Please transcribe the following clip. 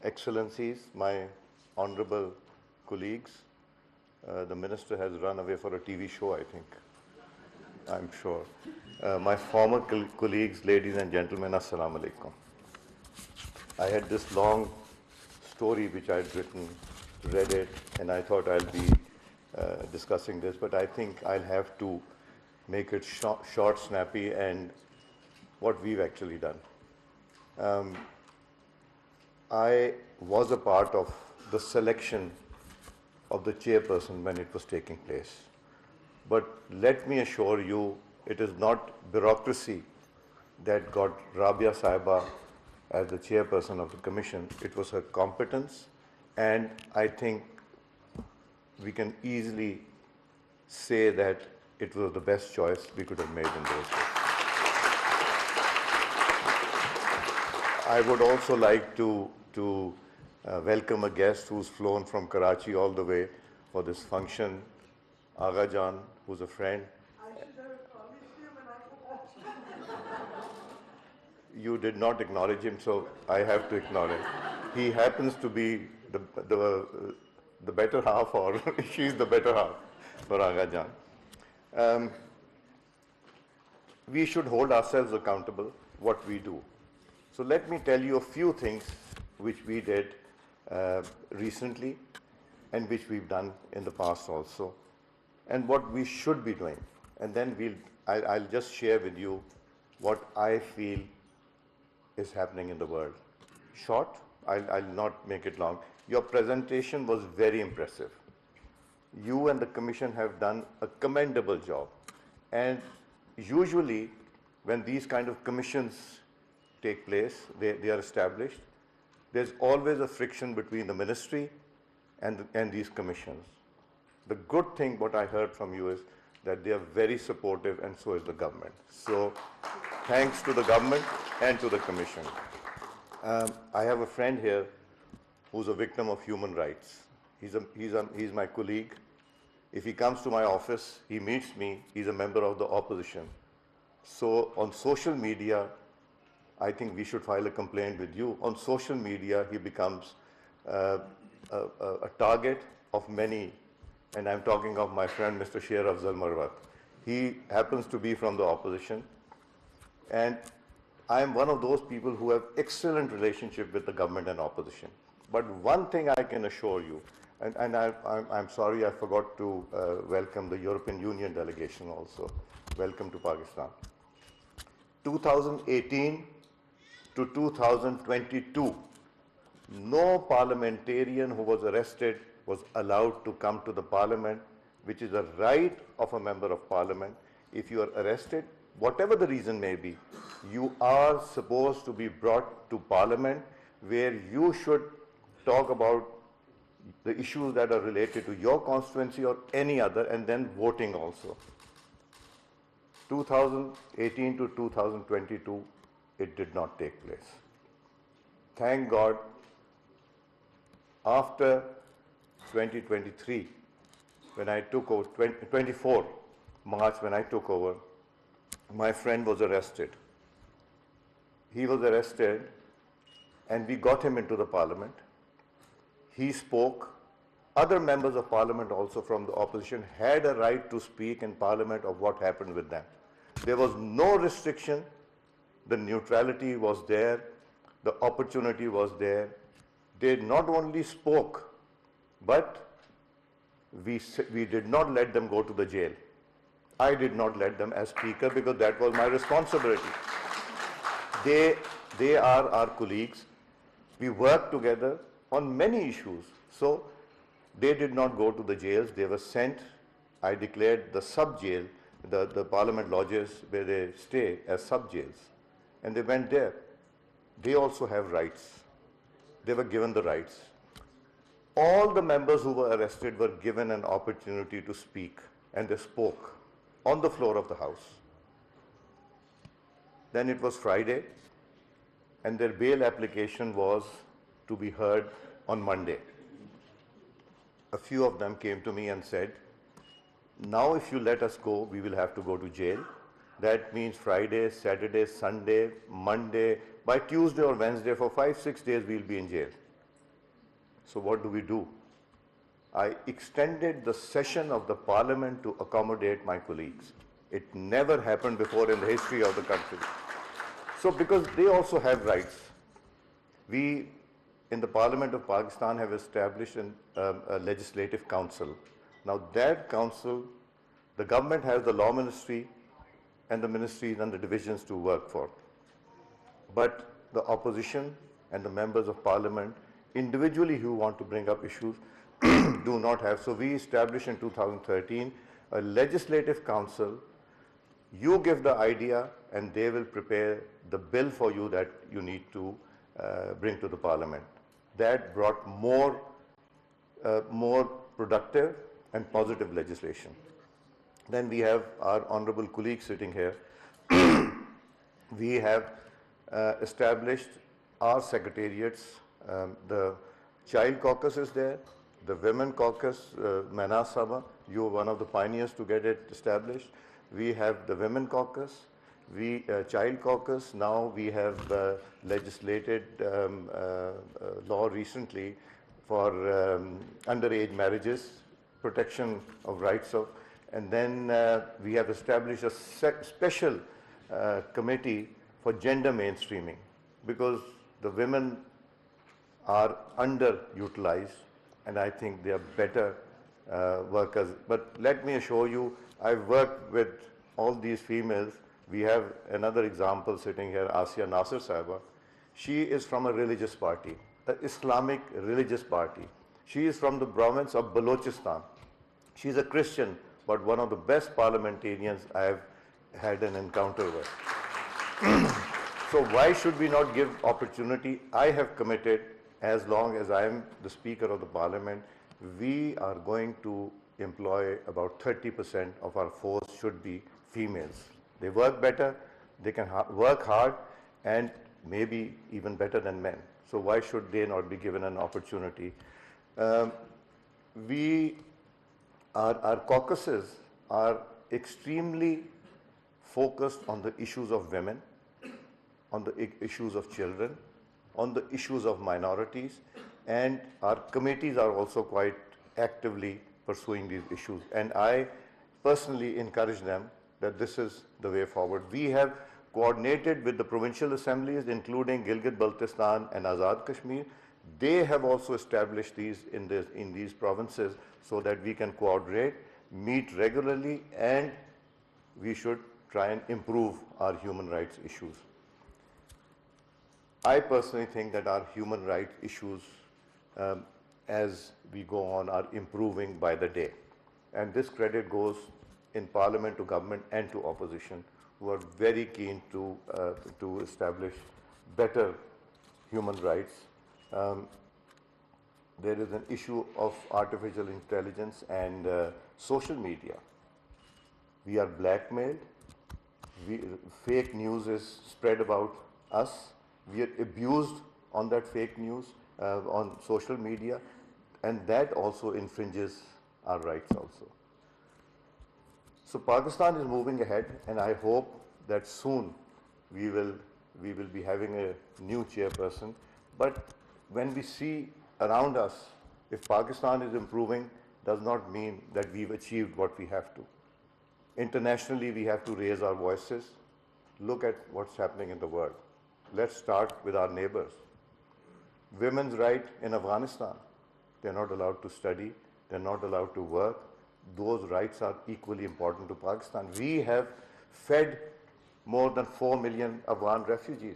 Excellencies, my honorable colleagues, the minister has run away for a TV show, I think, I'm sure. My former colleagues, ladies and gentlemen, Assalamu alaikum. I had this long story which I had written, read it, and I thought I'll be discussing this, but I think I'll have to make it short, snappy, and what we've actually done. I was a part of the selection of the chairperson when it was taking place. But let me assure you, it is not bureaucracy that got Rabia Sahiba as the chairperson of the commission. It was her competence, and I think we can easily say that it was the best choice we could have made in those days. I would also like to welcome a guest who's flown from Karachi all the way for this function, Agha Jan, who's a friend. I should have acknowledged him and I forgot. You did not acknowledge him, so I have to acknowledge. He happens to be the better half, or she's the better half for Agha Jan. We should hold ourselves accountable what we do. So let me tell you a few things which we did recently and which we've done in the past also, and what we should be doing. And then I'll just share with you what I feel is happening in the world. Short, I'll not make it long. Your presentation was very impressive. You and the Commission have done a commendable job. And usually, when these kind of commissions take place, they are established, there's always a friction between the ministry and these commissions. The good thing, what I heard from you, is that they are very supportive, and so is the government. So thanks to the government and to the commission. I have a friend here who's a victim of human rights. He's my colleague. If he comes to my office, he meets me, he's a member of the opposition. So on social media, I think we should file a complaint with you. On social media, he becomes a target of many, and I'm talking of my friend Mr. Sher Afzal Marwat. He happens to be from the opposition, and I'm one of those people who have excellent relationship with the government and opposition. But one thing I can assure you, and I'm sorry I forgot to welcome the European Union delegation also. Welcome to Pakistan. 2018 to 2022, no parliamentarian who was arrested was allowed to come to the parliament, which is a right of a member of parliament. If you are arrested, whatever the reason may be, you are supposed to be brought to parliament, where you should talk about the issues that are related to your constituency or any other, and then voting also. 2018 to 2022, it did not take place. Thank God, after 2023, when I took over, 24 March when I took over, my friend was arrested. He was arrested, and we got him into the parliament. He spoke. Other members of parliament also from the opposition had a right to speak in parliament of what happened with them. There was no restriction. The neutrality was there. The opportunity was there. They not only spoke, but we did not let them go to the jail. I did not let them as speaker because that was my responsibility. They are our colleagues. We worked together on many issues. So they did not go to the jails. They were sent. I declared the sub-jail, the parliament lodges where they stay, as sub-jails. And they went there. They also have rights. They were given the rights. All the members who were arrested were given an opportunity to speak, and they spoke on the floor of the House. Then it was Friday, and their bail application was to be heard on Monday. A few of them came to me and said, now if you let us go, we will have to go to jail. That means Friday, Saturday, Sunday, Monday. By Tuesday or Wednesday, for 5-6 days, we'll be in jail. So what do? I extended the session of the parliament to accommodate my colleagues. It never happened before in the history of the country. So because they also have rights, we in the Parliament of Pakistan have established a legislative council. Now that council, the government has the law ministry and the ministries and the divisions to work for. But the opposition and the members of parliament individually who want to bring up issues do not have. So we established in 2013 a legislative council. You give the idea and they will prepare the bill for you that you need to bring to the parliament. That brought more productive and positive legislation. Then we have our honorable colleagues sitting here. We have established our secretariats. The Child Caucus is there, the Women Caucus, Manaz Sabha, you were one of the pioneers to get it established. We have the Women Caucus, Child Caucus. Now we have legislated law recently for underage marriages, protection of rights of, and then we have established a special committee for gender mainstreaming, because the women are underutilized and I think they are better workers. But let me assure you, I've worked with all these females. We have another example sitting here, Asiya Nasir Sahiba. She is from a religious party, an Islamic religious party. She is from the province of Balochistan. She's a Christian, but one of the best parliamentarians I have had an encounter with. So why should we not give opportunity? I have committed, as long as I am the Speaker of the Parliament, we are going to employ about 30% of our force should be females. They work better, they can work hard, and maybe even better than men. So why should they not be given an opportunity? Our caucuses are extremely focused on the issues of women, on the issues of children, on the issues of minorities, and our committees are also quite actively pursuing these issues. And I personally encourage them that this is the way forward. We have coordinated with the provincial assemblies, including Gilgit-Baltistan and Azad Kashmir. They have also established these in these provinces so that we can coordinate, meet regularly, and we should try and improve our human rights issues. I personally think that our human rights issues, as we go on, are improving by the day. And this credit goes in Parliament to government and to opposition, who are very keen to establish better human rights. There is an issue of artificial intelligence and social media. We are blackmailed. Fake news is spread about us. We are abused on that fake news on social media, and that also infringes our rights also. So Pakistan is moving ahead, and I hope that soon we will be having a new chairperson. But when we see around us, if Pakistan is improving, does not mean that we've achieved what we have to. Internationally, we have to raise our voices. Look at what's happening in the world. Let's start with our neighbors. Women's right in Afghanistan. They're not allowed to study. They're not allowed to work. Those rights are equally important to Pakistan. We have fed more than 4 million Afghan refugees.